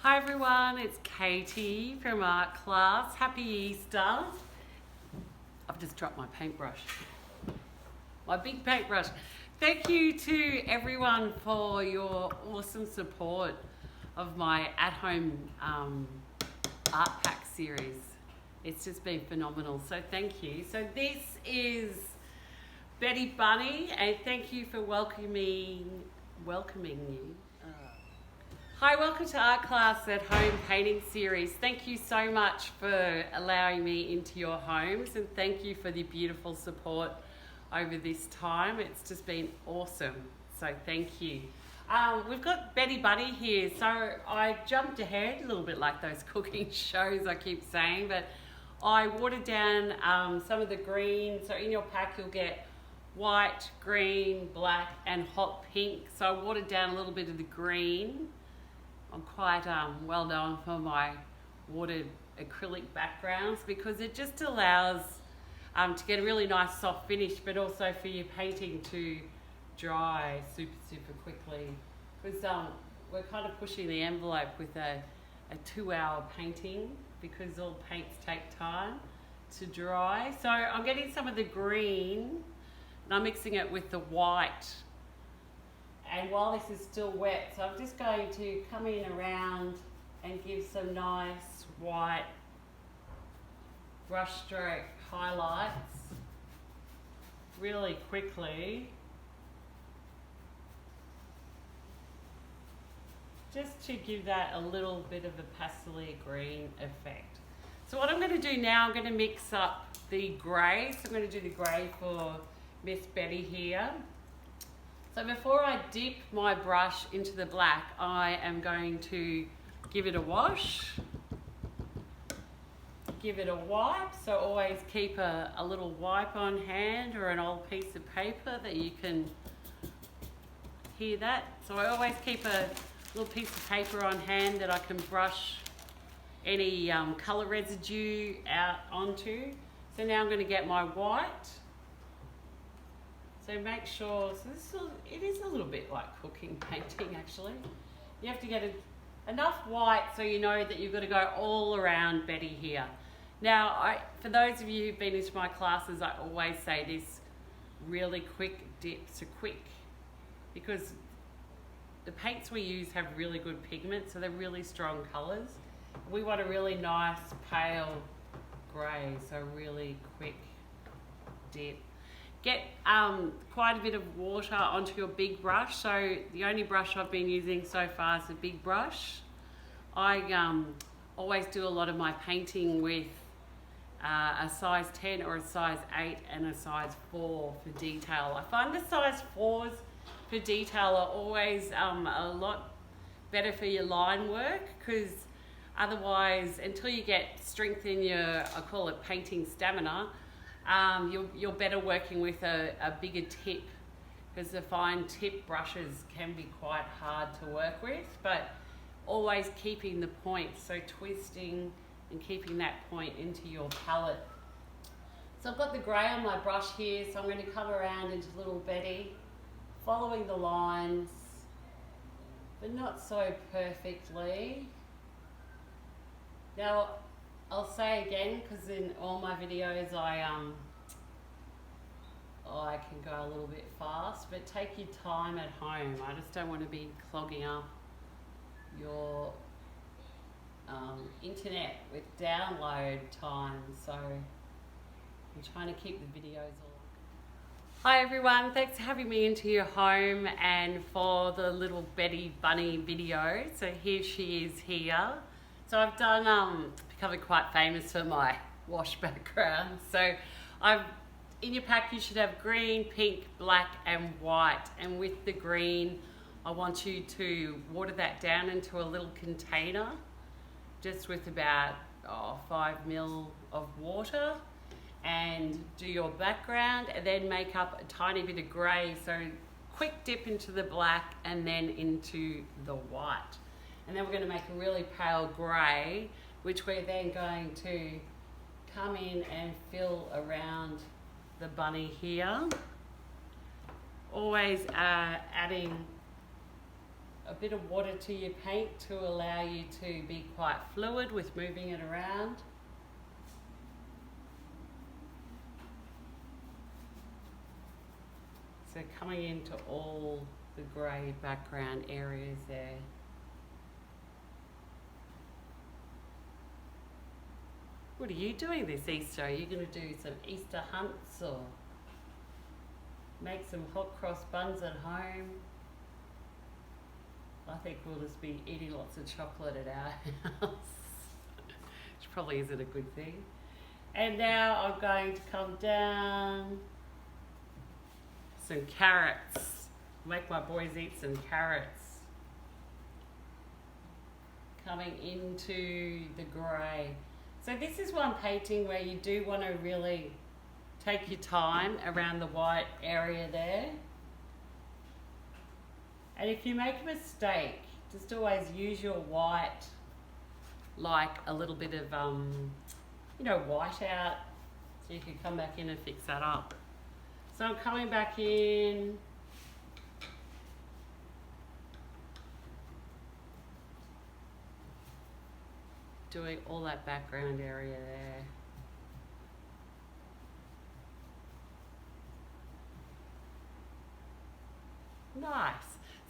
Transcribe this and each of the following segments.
Hi everyone, it's Katie from art class. Happy Easter. I've just dropped my paintbrush. My big paintbrush. Thank you to everyone for your awesome support of my at-home art pack series. It's just been phenomenal, so thank you. So this is Betty Bunny, and thank you for welcoming you. Hi, welcome to Art Class at Home Painting Series. Thank you so much for allowing me into your homes, and thank you for the beautiful support over this time. It's just been awesome, so thank you. We've got Betty Bunny here, so I jumped ahead, a little bit like those cooking shows I keep saying, but I watered down some of the green. So in your pack you'll get white, green, black and hot pink. So I watered down a little bit of the green. I'm quite well known for my watered acrylic backgrounds because it just allows to get a really nice soft finish, but also for your painting to dry super quickly, because we're kind of pushing the envelope with a 2-hour painting because all paints take time to dry. So I'm getting some of the green and I'm mixing it with the white. And while this is still wet, so I'm just going to come in around and give some nice white brush stroke highlights really quickly, just to give that a little bit of a pastely green effect. So what I'm going to do now, I'm going to mix up the grey. So I'm going to do the grey for Miss Betty here. So before I dip my brush into the black, I am going to give it a wash, give it a wipe. So always keep a little wipe on hand or an old piece of paper that you can hear that. So I always keep a little piece of paper on hand that I can brush any colour residue out onto. So now I'm going to get my white. So make sure, it is a little bit like cooking painting actually. You have to get enough white so you know that you've got to go all around Betty here. Now, for those of you who've been into my classes, I always say this: really quick dips are quick, because the paints we use have really good pigment, so they're really strong colours. We want a really nice pale grey, so really quick dip. Get quite a bit of water onto your big brush. So the only brush I've been using so far is a big brush. I always do a lot of my painting with a size 10 or a size 8 and a size 4 for detail. I find the size 4s for detail are always a lot better for your line work, because otherwise, until you get strength in your, I call it painting stamina, you're better working with a bigger tip, because the fine tip brushes can be quite hard to work with, but always keeping the point, so twisting and keeping that point into your palette. So I've got the grey on my brush here, so I'm going to come around into little Betty, following the lines, but not so perfectly. Now, I'll say again, because in all my videos I can go a little bit fast, but take your time at home. I just don't want to be clogging up your internet with download time, so I'm trying to keep the videos all. Hi everyone, thanks for having me into your home and for the little Betty Bunny video. So here she is here. So I've done becoming quite famous for my wash background. So in your pack you should have green, pink, black and white. And with the green, I want you to water that down into a little container, just with about 5 ml of water, and do your background, and then make up a tiny bit of grey. So quick dip into the black and then into the white. And then we're going to make a really pale grey, which we're then going to come in and fill around the bunny here. Always adding a bit of water to your paint to allow you to be quite fluid with moving it around. So coming into all the grey background areas there. What are you doing this Easter? Are you going to do some Easter hunts or make some hot cross buns at home? I think we'll just be eating lots of chocolate at our house, which probably isn't a good thing. And now I'm going to come down some carrots. Make my boys eat some carrots. Coming into the grey. So this is one painting where you do want to really take your time around the white area there. And if you make a mistake, just always use your white, like a little bit of, white out, so you can come back in and fix that up. So I'm coming back in. Doing all that background area there. Nice.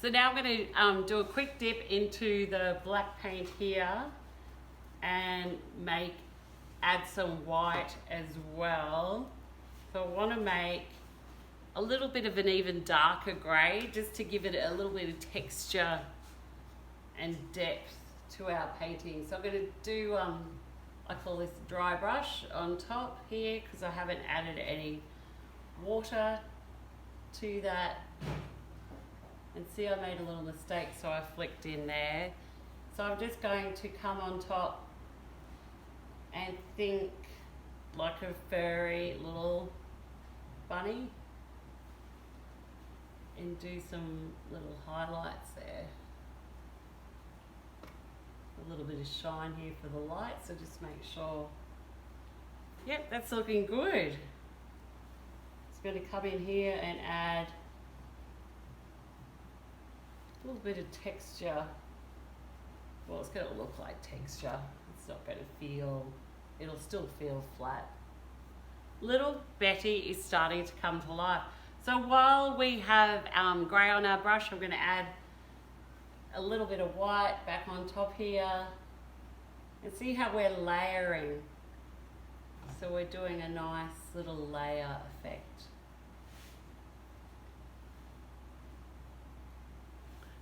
So now I'm going to do a quick dip into the black paint here and add some white as well. So I want to make a little bit of an even darker grey just to give it a little bit of texture and depth to our painting. So I'm going to do, I call this dry brush on top here because I haven't added any water to that. And see, I made a little mistake, so I flicked in there. So I'm just going to come on top and think like a furry little bunny and do some little highlights there. A little bit of shine here for the light, so just make sure. Yep, that's looking good. Just going to come in here and add a little bit of texture. Well, it's going to look like texture. It's not going to feel, it'll still feel flat. Little Betty is starting to come to life. So while we have grey on our brush, I'm going to add a little bit of white back on top here. And see how we're layering. So we're doing a nice little layer effect.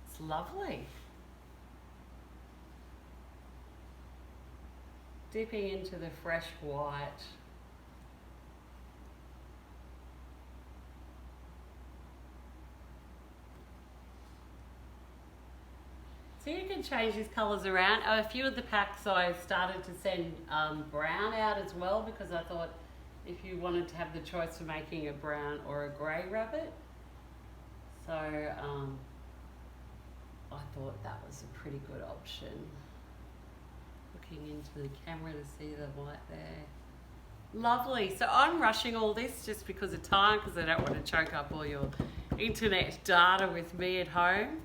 It's lovely. Dipping into the fresh white. So you can change these colours around. A few of the packs I started to send brown out as well because I thought if you wanted to have the choice of making a brown or a grey rabbit. So I thought that was a pretty good option. Looking into the camera to see the white there. Lovely. So I'm rushing all this just because of time because I don't want to choke up all your internet data with me at home.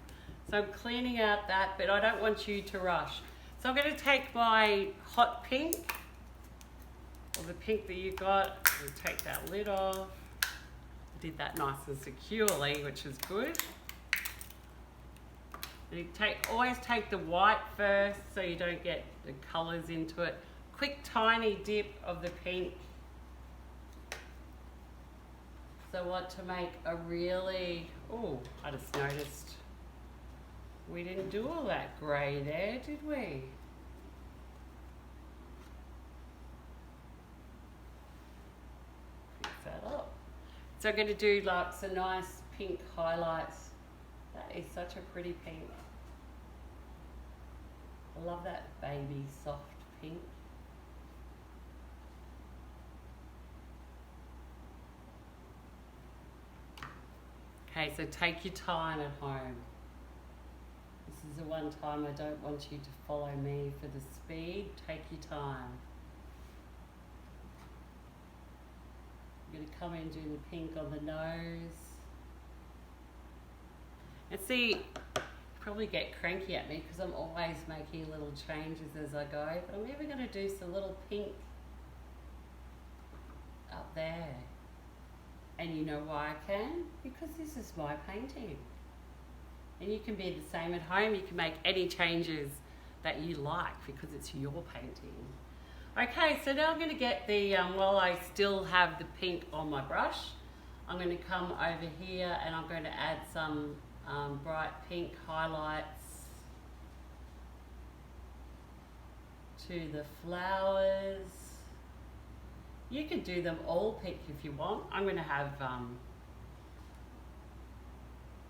So I'm cleaning out that, but I don't want you to rush. So I'm going to take my hot pink, or the pink that you got, and take that lid off. I did that nice and securely, which is good. And you always take the white first so you don't get the colours into it. Quick tiny dip of the pink. So what to make a really, oh, I just noticed we didn't do all that grey there, did we? Fix that up. So I'm going to do like some nice pink highlights. That is such a pretty pink. I love that baby soft pink. Okay, so take your time at home. This is the one time I don't want you to follow me for the speed. Take your time. I'm going to come in and do the pink on the nose. And see, probably get cranky at me because I'm always making little changes as I go, but I'm even going to do some little pink up there. And you know why I can? Because this is my painting. And you can be the same at home. You can make any changes that you like because it's your painting. Okay, so now I'm going to get the, while I still have the pink on my brush, I'm going to come over here and I'm going to add some bright pink highlights to the flowers. You could do them all pink if you want. I'm going to have, I'm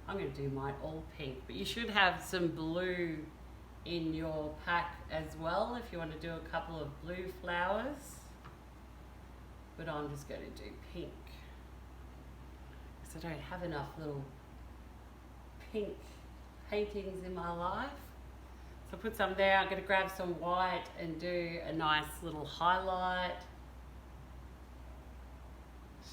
going to do mine all pink, but you should have some blue in your pack as well if you want to do a couple of blue flowers. But I'm just going to do pink because I don't have enough little pink paintings in my life. So I put some there. I'm going to grab some white and do a nice little highlight.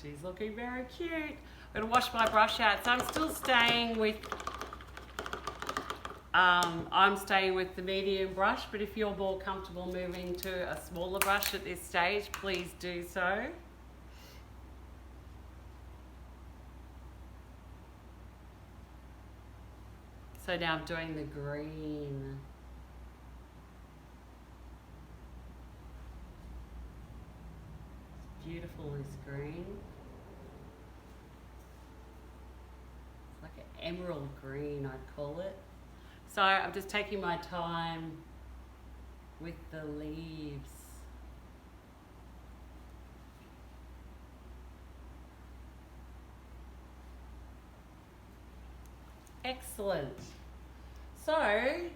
She's looking very cute. I'm going to wash my brush out. So I'm still staying with, the medium brush, but if you're more comfortable moving to a smaller brush at this stage, please do so. So now I'm doing the green. It's beautiful, this green. It's like an emerald green, I'd call it. So I'm just taking my time with the leaves. Excellent. So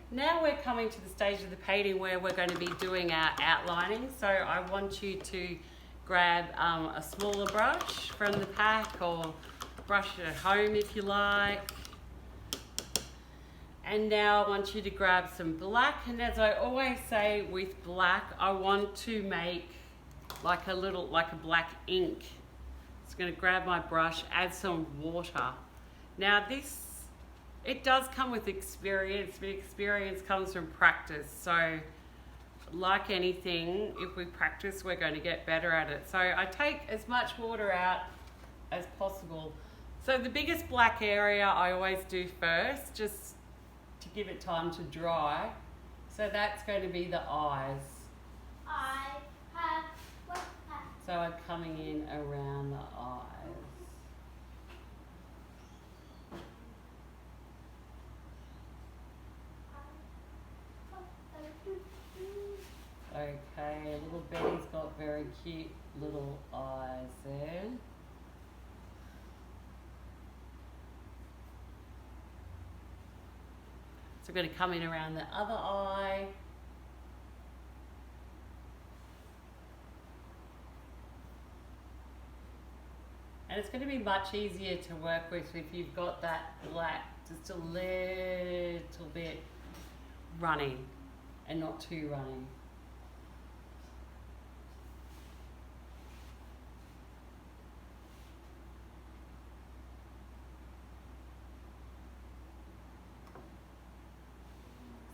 now we're coming to the stage of the painting where we're going to be doing our outlining. So I want you to grab a smaller brush from the pack or brush it at home if you like. And now I want you to grab some black, and as I always say with black, I want to make like a black ink. Just going to grab my brush, add some water. Now this, it does come with experience, but experience comes from practice. So like anything, if we practice, we're going to get better at it. So I take as much water out as possible. So the biggest black area I always do first, just to give it time to dry. So that's going to be the eyes. So I'm coming in around the eyes. Okay, little Betty's got very cute little eyes there. So I'm going to come in around the other eye. And it's going to be much easier to work with if you've got that black just a little bit running and not too running.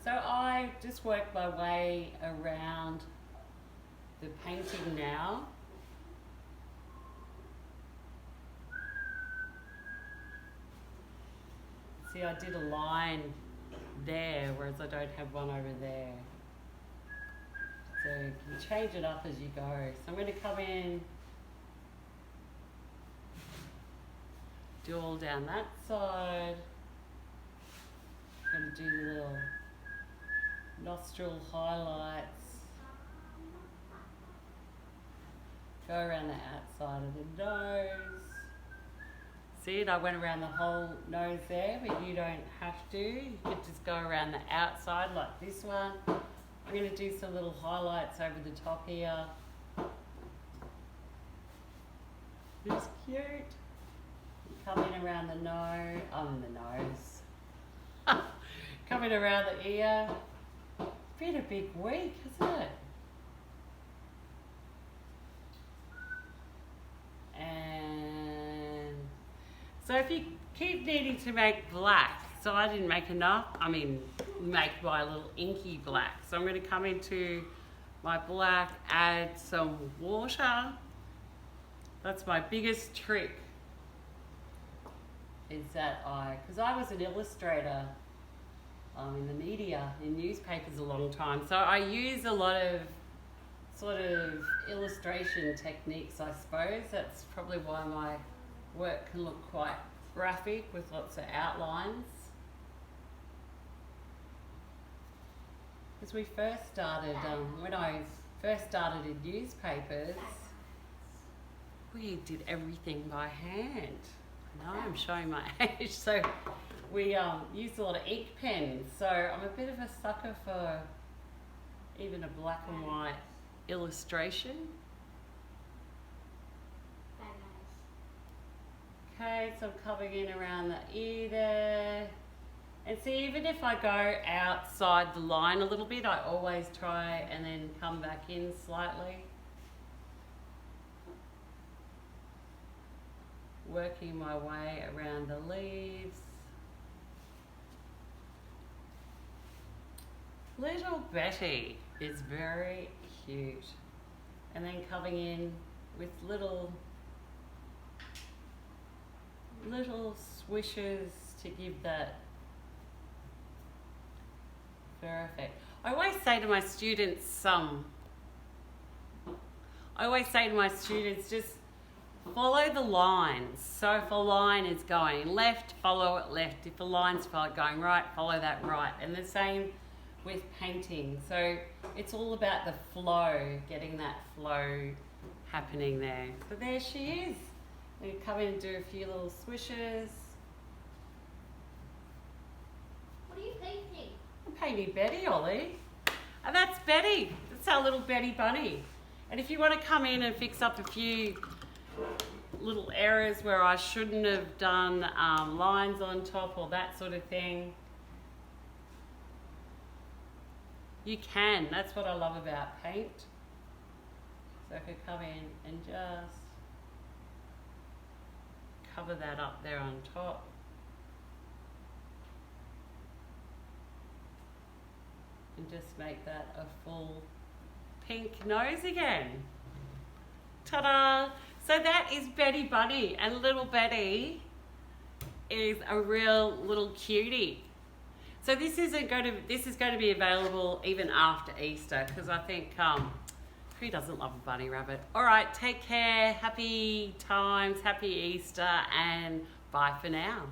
So I just work my way around the painting now. See, I did a line there, whereas I don't have one over there. So you can change it up as you go. So I'm going to come in, do all down that side. I'm going to do the little nostril highlights. Go around the outside of the nose. See it? I went around the whole nose there, but you don't have to. You could just go around the outside like this one. I'm going to do some little highlights over the top here. It's cute. Come in around the nose. Coming around the ear. Been a big week, hasn't it? And so if you keep needing to make black, so I didn't make enough. I mean, make my little inky black. So I'm going to come into my black, add some water. That's my biggest trick. Is that because I was an illustrator in the media, in newspapers a long time. So I use a lot of sort of illustration techniques, I suppose. That's probably why my work can look quite graphic with lots of outlines. Because we first started, when I first started in newspapers, we did everything by hand. No, I'm showing my age. So we used a lot of ink pens. So I'm a bit of a sucker for even a black and white illustration. Okay, so I'm coming in around the ear there. And see, even if I go outside the line a little bit, I always try and then come back in slightly. Working my way around the leaves. Little Betty is very cute. And then coming in with little swishes to give that fur effect. I always say to my students, just follow the lines. So if a line is going left, follow it left. If a line's going right, follow that right. And the same with painting. So it's all about the flow, getting that flow happening there. So there she is. We come in and do a few little swishes. What are you painting? I'm painting Betty, Ollie. And that's Betty. That's our little Betty bunny. And if you want to come in and fix up a few little errors where I shouldn't have done lines on top or that sort of thing, you can. That's what I love about paint. So I could come in and just cover that up there on top. And just make that a full pink nose again. Ta-da! So that is Betty Bunny, and little Betty is a real little cutie. So this is going to be available even after Easter, because I think who doesn't love a bunny rabbit? All right, take care, happy times, happy Easter, and bye for now.